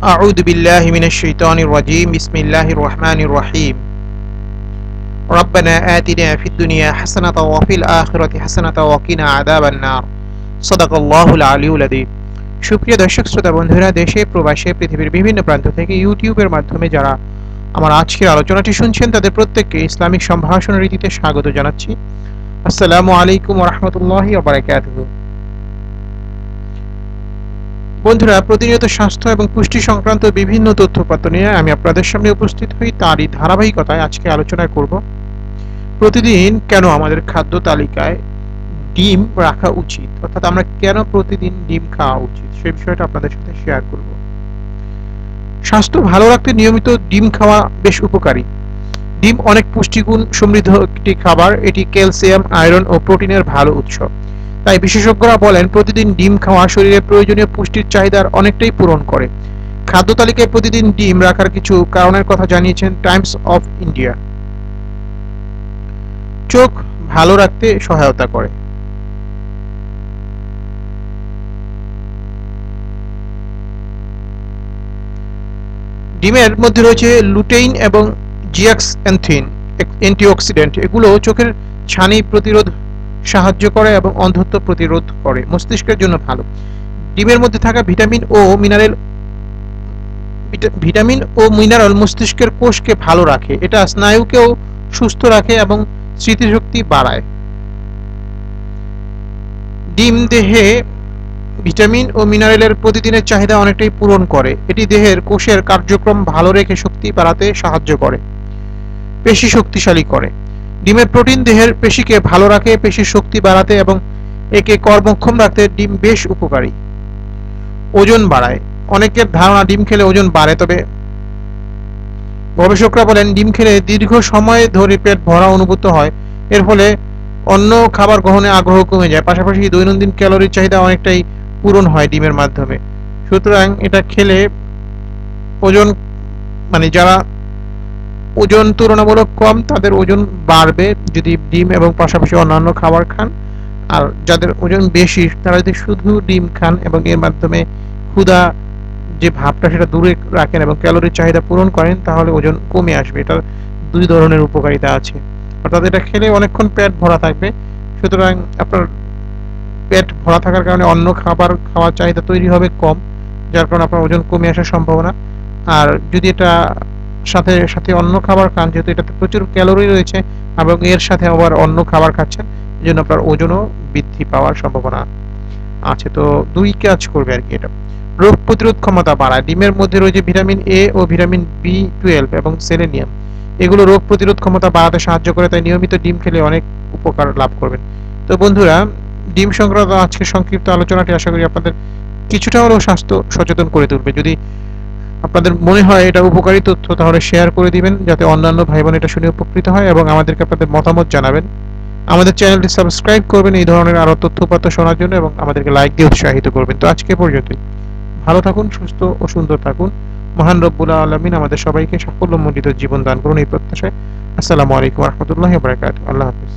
أعوذ بالله من الشيطان الرجيم بسم الله الرحمن الرحيم ربنا آتنا في الدنيا حسنة وفي الآخرة حسنة وقنا عذاب النار صدق الله العلي العظيم। সুপ্রিয় দর্শক শ্রোতা বন্ধুরা, দেশে প্রবাসে পৃথিবীর বিভিন্ন প্রান্ত থেকে ইউটিউবের মাধ্যমে যারা আমার আজকের আলোচনাটি শুনছেন তাদের প্রত্যেককে ইসলামিক সম্ভাষণ রীতিতে স্বাগত জানাচ্ছি। আসসালামু আলাইকুম ওয়া রাহমাতুল্লাহি ওয়া বারাকাতুহু। বন্ধুরা, প্রতিনিয়ত স্বাস্থ্য এবং পুষ্টি সংক্রান্ত বিভিন্ন তথ্যপত্র নিয়ে আমি আপনাদের সামনে উপস্থিত হই। তারই ধারাবাহিকতায় আজকে আলোচনা করব প্রতিদিন কেন আমাদের খাদ্য তালিকায় ডিম রাখা উচিত, অর্থাৎ আমরা কেন প্রতিদিন ডিম খাওয়া উচিত সেই বিষয়টা আপনাদের সাথে শেয়ার করব। স্বাস্থ্য ভালো রাখতে নিয়মিত ডিম খাওয়া বেশ উপকারী। ডিম অনেক পুষ্টিগুণ সমৃদ্ধ একটি খাবার। এটি ক্যালসিয়াম, আয়রন ও প্রোটিনের ভালো উৎস। তাই বিশেষজ্ঞরা বলেন প্রতিদিন ডিম খাওয়া শরীরে প্রয়োজনীয় পুষ্টির চাহিদার অনেকটাই পূরণ করে। খাদ্য তালিকায় প্রতিদিন ডিম রাখার কিছু কারণের কথা জানিয়েছেন টাইমস অফ ইন্ডিয়া। চোখ ভালো রাখতে সহায়তা করে। ডিমের মধ্যে রয়েছে লুটেইন এবং জিয়াক্সান্থিন অ্যান্টিঅক্সিডেন্ট। এগুলো চোখের ছানি প্রতিরোধ সাহায্য করে এবং অন্ধত্ব প্রতিরোধ করে। মস্তিষ্কের জন্য ভালো। ডিমের মধ্যে থাকা ভিটামিন ও মিনারেল মস্তিষ্কের কোষকে ভালো রাখে। এটা স্নায়ুকেও সুস্থ রাখে এবং স্মৃতিশক্তি বাড়ায়। ডিম দেহে ভিটামিন ও মিনারেলের প্রতিদিনের চাহিদা অনেকটাই পূরণ করে। এটি দেহের কোষের কার্যক্রম ভালো রেখে শক্তি বাড়াতে সাহায্য করে। পেশি শক্তিশালী করে। ডিমের প্রোটিন দেহের পেশিকে ভালো রাখে, পেশির শক্তি বাড়াতে এবং একে কর্মক্ষম রাখতে ডিম বেশ উপকারী। ওজন বাড়ায়। অনেকের ধারণা ডিম খেলে ওজন বাড়ে, তবে গবেষকরা বলেন ডিম খেলে দীর্ঘ সময় ধরে পেট ভরা অনুভূত হয়। এর ফলে অন্য খাবার গ্রহণে আগ্রহ কমে যায়। পাশাপাশি দৈনন্দিন ক্যালোরির চাহিদা অনেকটাই পূরণ হয় ডিমের মাধ্যমে। সুতরাং এটা খেলে ওজন যারা ওজন তুলনামূলক কম তাদের ওজন বাড়বে যদি ডিম এবং পাশাপাশি অন্যান্য খাবার খান। আর যাদের ওজন বেশি তারা যদি শুধু ডিম খান এবং এর মাধ্যমে ক্ষুধা যে ভাবটা সেটা দূরে রাখেন এবং ক্যালোরির চাহিদা পূরণ করেন তাহলে ওজন কমে আসবে। এটার দুই ধরনের উপকারিতা আছে। অর্থাৎ এটা খেলে অনেকক্ষণ পেট ভরা থাকবে। সুতরাং আপনার পেট ভরা থাকার কারণে অন্য খাবার খাওয়ার চাহিদা তৈরি হবে কম, যার কারণে আপনার ওজন কমে আসার সম্ভাবনা। আর যদি এটা সাথে সাথে অন্য খাবার খান, যেহেতু এটাতে প্রচুর ক্যালোরি রয়েছে এবং এর সাথে আবার অন্য খাবার খাচ্ছেন, এই জন্য আপনার ওজনও বৃদ্ধি পাওয়ার সম্ভাবনা আছে। তো দুই কাজ করবে আর কি। এটা রোগ প্রতিরোধ ক্ষমতা বাড়ায়। ডিমের মধ্যে রয়েছে ভিটামিন এ ও ভিটামিন বি12 এবং সেলেনিয়াম। এগুলো রোগ প্রতিরোধ ক্ষমতা বাড়াতে সাহায্য করে। তাই নিয়মিত ডিম খেলে অনেক উপকার লাভ করবেন। তো বন্ধুরা, ডিম সংক্রান্ত আজকের সংক্ষিপ্ত আলোচনাটি আশা করি আপনাদের কিছুটা হলেও স্বাস্থ্য সচেতন করে তুলবে। যদি আপনাদের মনে হয় এটা উপকারী তথ্য তাহলে শেয়ার করে দিবেন, যাতে অন্যান্য ভাই বোন এটা শুনে উপকৃত হয় এবং আমাদেরকে আপনাদের মতামত জানাবেন। আমাদের চ্যানেলটি সাবস্ক্রাইব করবেন এই ধরনের আরো তথ্যপত্র শোনার জন্য এবং আমাদেরকে লাইক দিয়ে উৎসাহিত করবেন। তো আজকে পর্যন্তই। ভালো থাকুন, সুস্থ ও সুন্দর থাকুন। মহান রব্বুল আলামিন আমাদের সবাইকে সাফল্যমণ্ডিত জীবন দান করুন এই প্রত্যাশায়। আসসালামু আলাইকুম ওয়া রাহমাতুল্লাহি ওয়া বারাকাতুহু। আল্লাহ হাফেজ।